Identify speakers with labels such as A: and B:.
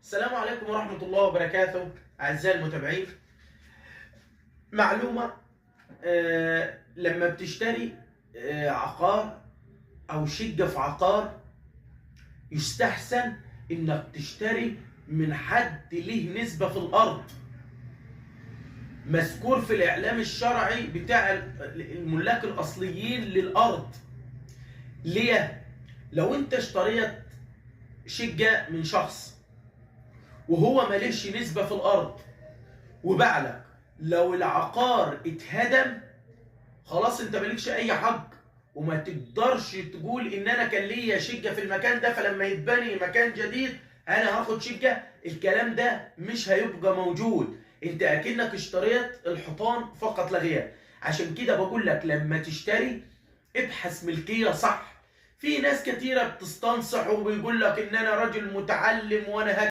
A: السلام عليكم ورحمة الله وبركاته أعزائي المتابعين. معلومة، لما بتشتري عقار أو شقة في عقار، يستحسن إنك تشتري من حد له نسبة في الأرض، مذكور في الإعلام الشرعي بتاع الملاك الأصليين للأرض. ليه؟ لو أنت اشتريت شقة من شخص وهو ماليش نسبة في الأرض وباعلك، لو العقار اتهدم خلاص انت مالكش اي حق، وما تقدرش تقول ان انا كان ليا شقة في المكان ده فلما يتبني مكان جديد انا هاخد شقة. الكلام ده مش هيبقى موجود، انت اكنك اشتريت الحيطان فقط لا غير. عشان كده بقول لك لما تشتري ابحث ملكية صح. في ناس كتيرة بتستنصح وبيقول لك ان انا راجل متعلم وانا